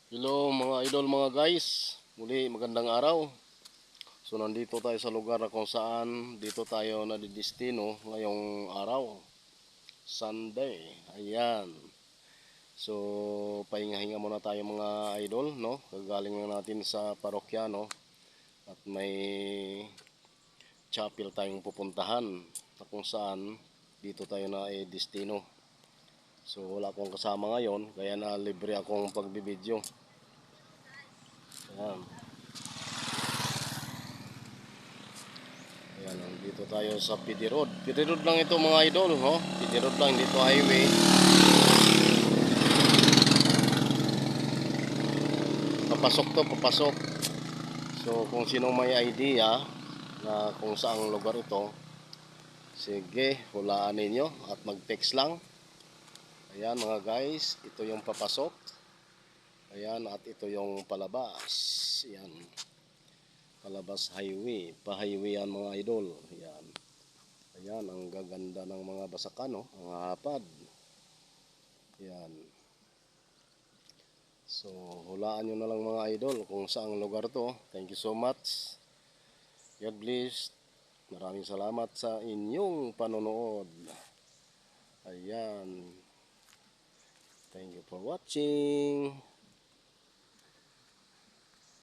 Hello mga idol, mga guys. Muli magandang araw. So nandito tayo sa lugar na kung saan dito tayo nadidestino ngayong araw, Sunday. Ayan. So pahinga-hinga muna tayo mga idol, no? Kagaling na natin sa parokya, no? At may chapel tayong pupuntahan na kung saan dito tayo na destino. So wala akong kasama ngayon, kaya na libre akong pagbibideo. Ayan. Ayan, dito tayo sa PD Road. PD Road lang ito mga idol, no? PD Road lang, dito highway. Papasok to, papasok. So kung sino may idea na kung saang lugar ito, sige, hulaan ninyo at mag-text lang. Ayan mga guys, ito yung papasok. Ayan, at ito yung palabas. Ayan. Palabas highway. Pa-highway yan mga idol. Ayan. Ayan, ang gaganda ng mga basakan, no? Ang hapad. Ayan. So, hulaan nyo na lang mga idol kung saang lugar to. Thank you so much. God bless. Maraming salamat sa inyong panonood. Ayan. Thank you for watching.